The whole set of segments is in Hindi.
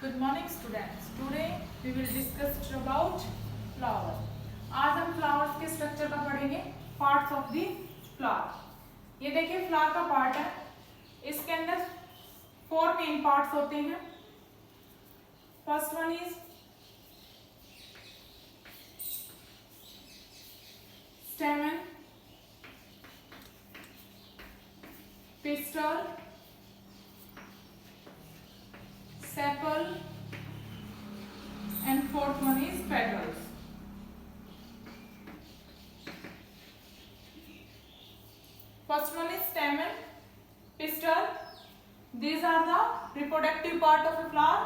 Good morning students. Today we will discuss about flower. आज हम फ्लावर्स के स्ट्रक्चर का पढ़ेंगे, पार्ट्स ऑफ द फ्लावर। ये देखिए फ्लावर का पार्ट है, इसके अंदर 4 मेन पार्ट्स होते हैं। First one is स्टेमन, pistol, sepal, and fourth one is petals. First one is stamen, pistil. These are the reproductive part of a flower.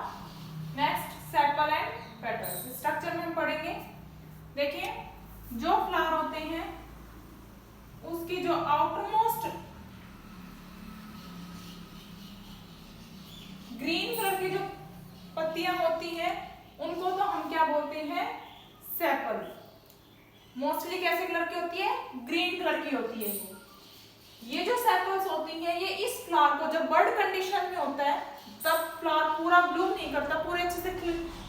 Next sepal and petals. Structure में हम पढ़ेंगे। देखिए जो फ्लावर होते हैं उसकी जो आउटरमोस्ट ग्रीन कलर की जो पत्तियां होती हैं उनको तो हम क्या बोलते हैं, सेपल। मोस्टली कैसे कलर की होती है, ग्रीन कलर की होती है। ये जो सेपल्स होती हैं ये इस फ्लावर को जब बर्ड कंडीशन में होता है तब फ्लावर पूरा ब्लूम नहीं करता, पूरे अच्छे से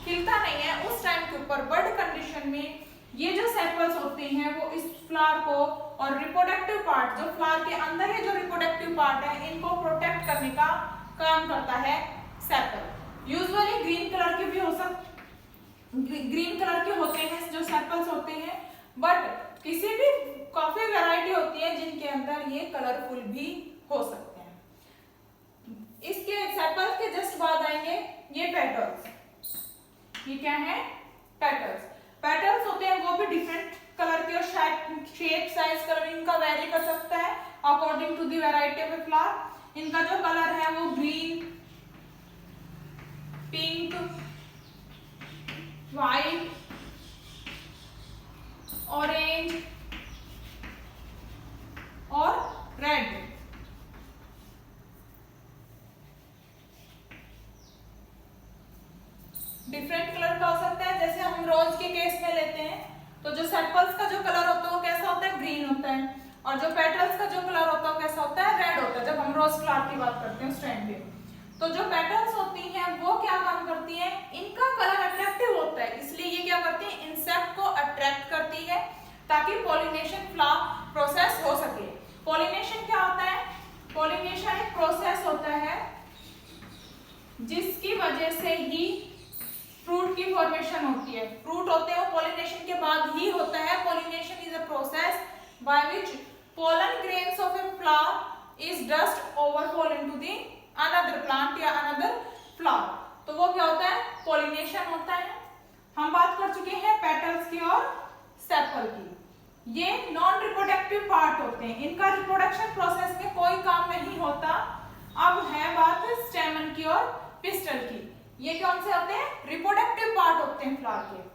खिलता नहीं है। उस टाइम के ऊपर बर्ड कंडीशन में ये जो सेपल्स होते हैं वो इस फ्लावर को और रिप्रोडक्टिव पार्ट जो फ्लावर के अंदर है, जो रिप्रोडक्टिव पार्ट है, इनको प्रोटेक्ट करने का काम करता है सेपल। यूजुअली ग्रीन कलर के भी ग्रीन कलर के होते हैं जो सेपल्स होते हैं, बट किसी भी काफी वैरायटी होती है जिनके अंदर ये कलरफुल भी हो सकते हैं। इसके सेपल्स के जस्ट बाद आएंगे ये पेटल्स। ये क्या है, पेटल्स। पेटल्स होते हैं वो भी डिफरेंट कलर के और शेप साइज कलर इनका वेरी कर सकता है according to the variety of a flower. इनका जो कलर है वो ग्रीन, पिंक, व्हाइट, ऑरेंज और रेड। डिफरेंट कलर का हो सकता है। जैसे हम रोज के केस में लेते हैं तो जो सेपल्स का जो कलर होता है वो कैसा होता है, ग्रीन होता है, और जो पेटल्स का जो कलर होता है वो कैसा होता है, रेड होता है। जब हम रोज फ्लावर की बात करते हैं उस टाइम पे तो जो पेटल्स होती हैं वो क्या काम करती हैं, इनका कलर अट्रैक्टिव होता है, इसलिए ये क्या करती है, इंसेक्ट को अट्रैक्ट करती है ताकि पॉलिनेशन फ्लावर प्रोसेस हो सके। पॉलिनेशन क्या होता है, पॉलिनेशन एक प्रोसेस होता है जिसकी वजह से ही फ्रूट की फॉर्मेशन होती है। फ्रूट होते हैं वो पॉलिनेशन के बाद ही होता है। Pollination is a process by which pollen grains of a flower is dust overfall into the another plant या another flower। तो वो क्या होता है, पॉलिनेशन होता है। हम बात कर चुके हैं पेटल्स की और सेपल की। ये नॉन रिप्रोडक्टिव पार्ट होते हैं, इनका रिप्रोडक्शन प्रोसेस में कोई काम नहीं होता। अब है बात स्टेमन की और पिस्टल की। ये कौन से होते हैं, रिप्रोडक्टिव पार्ट होते हैं फ्लावर के।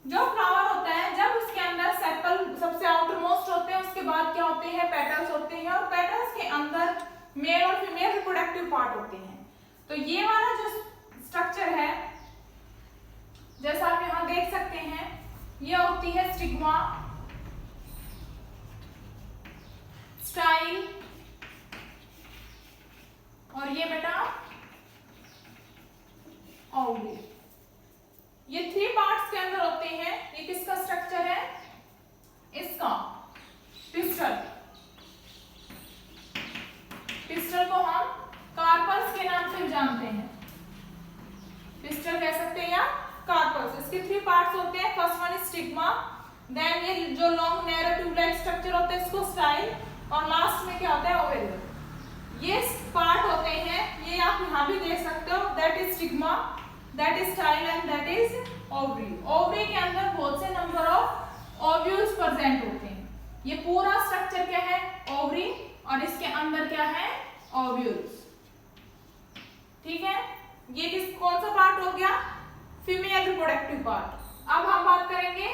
जो फ्लावर होता है जब उसके अंदर सेपल सबसे आउटरमोस्ट होते हैं, उसके बाद क्या होते हैं, पेटल्स होते हैं, और पेटल्स के अंदर मेल और फीमेल रिप्रोडक्टिव पार्ट होते हैं। तो ये वाला जो स्ट्रक्चर है जैसा आप यहां देख सकते हैं, ये होती है स्टिग्मा, स्टाइल, और ये बेटा ओवरी। ये 3 पार्ट्स के अंदर होते हैं। ये किसका स्ट्रक्चर है, इसका पिस्टल। पिस्टल को हम कार्पल्स के नाम से जानते हैं, पिस्टल कह सकते हैं या कार्पल्स। इसके 3 पार्ट्स होते हैं। First one is stigma, then ये जो long narrow tube like structure होता है इसको स्टाइल, और लास्ट में क्या होता है, ओवरी। ये पार्ट होते हैं, ये आप यहां भी देख सकते हो, that is stigma, that is style and that is ovary। ovary के अंदर बहुत से नंबर ऑफ ओव्यूल्स प्रेजेंट होते हैं। ये पूरा स्ट्रक्चर क्या है, ovary, और इसके अंदर क्या है, ओव्यूल्स। ठीक है, ये कौन सा पार्ट हो गया, फीमेल रिप्रोडक्टिव पार्ट। अब हम बात करेंगे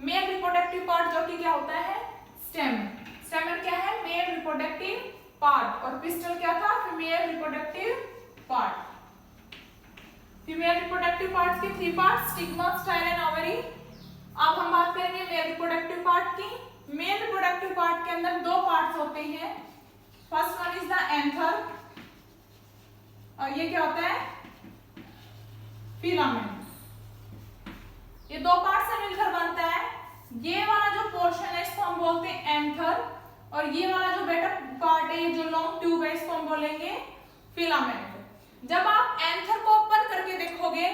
मेल रिप्रोडक्टिव पार्ट, जो कि क्या होता है, स्टेमन। स्टेमन क्या है, मेल रिप्रोडक्टिव पार्ट, और पिस्टल क्या था, female reproductive part. Female reproductive parts के 3 parts, stigma, style and ovary. अब हम बात करेंगे मेल रिप्रोडक्टिव पार्ट की। मेल रिप्रोडक्टिव पार्ट के अंदर 2 पार्ट्स होते हैं। First one is the anther, और ये क्या होता है, फिलामेंट। ये दो पार्ट से मिलकर बनता है। ये वाला जो पोर्शन है इसको हम बोलते हैं एंथर, और ये वाला जो बेटर पार्ट है, ये जो लॉन्ग ट्यूब है, इसको हम बोलेंगे फिलामेंट। जब आप एंथर को ओपन करके देखोगे,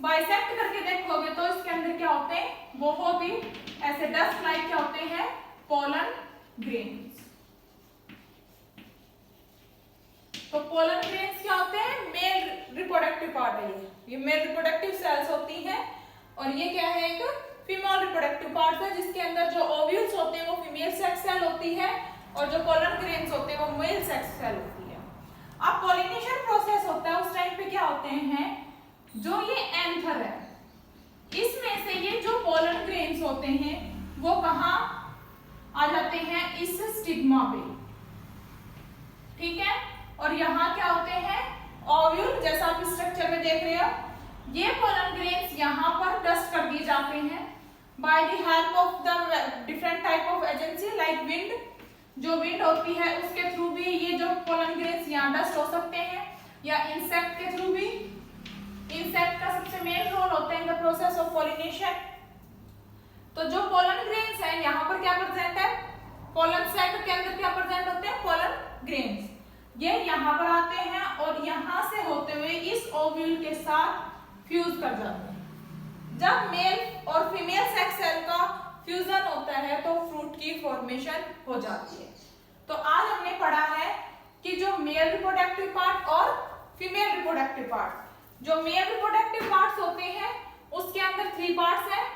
बाइसेक्ट करके देखोगे, तो इसके अंदर क्या होते हैं, बहुत ही ऐसे डस्ट लाइक क्या होते हैं, पोलन ग्रेन्स। तो पोलन ग्रेन्स क्या होते हैं, मेल रिप्रोडक्टिव पार्ट है ये मेल रिप्रोडक्टिव सेल्स होती हैं, और ये क्या है, एक फीमेल रिप्रोडक्टिव पार्ट है, जिसके अंदर जो ओव्यूल्स होते हैं वो फीमेल सेक्स सेल होती है, और जो पोलन ग्रेन्स होते हैं वो मेल सेक्स सेल होती है। अब पॉलिनेशन प्रोसेस होता है, उस टाइम पे क्या होते हैं, जो ये एंथर है, इसमें से ये जो पोलन ग्रेन्स होते हैं वो कहाँ आ जाते हैं, इस स्टिग्मा पे, ठीक है। और यहाँ क्या होते हैं, ओव्यूल, जैसा आप स्ट्रक्चर में देख रहे हो, ये पोलन ग्रेन्स यहाँ पर डस्ट कर दिए जाते हैं by the help of the different type of agency like wind. जो विंड होती है उसके थ्रू भी ये जो पोलन ग्रेन्स यहाँ डस्ट हो सकते हैं, या इंसेक्ट के थ्रू भी। इंसेक्ट का सबसे मेन रोल होता है in the process of pollination. तो जो पोलन ग्रेन्स है यहाँ पर क्या प्रेजेंट है, पोलन सेक के अंदर क्या प्रेजेंट होते हैं, पोलन ग्रेन्स। ये यहाँ पर आते हैं और यहाँ से होते हुए इस ओव्यूल के साथ फ्यूज कर जाते हैं। जब मेल और फीमेल सेक्स सेल का फ्यूजन होता है तो फ्रूट की फॉर्मेशन हो जाती है। तो आज हमने पढ़ा है कि जो मेल रिप्रोडक्टिव पार्ट और फीमेल रिप्रोडक्टिव पार्ट, जो मेल रिप्रोडक्टिव पार्ट्स होते हैं उसके अंदर 3 पार्ट्स हैं,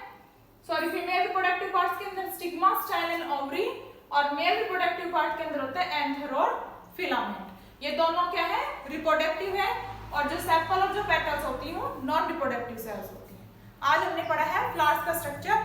सॉरी फीमेल रिप्रोडक्टिव पार्ट्स के अंदर स्टिग्मा, स्टाइल एंड ओवरी, और मेल रिप्रोडक्टिव पार्ट के अंदर होता है एंथर और फिलामेंट। ये दोनों क्या है, रिप्रोडक्टिव है, और जो सेपल और जो पेटल्स होती हैं नॉन रिप्रोडक्टिव सेल्स होती हैं। आज हमने पढ़ा है फ्लावर्स का स्ट्रक्चर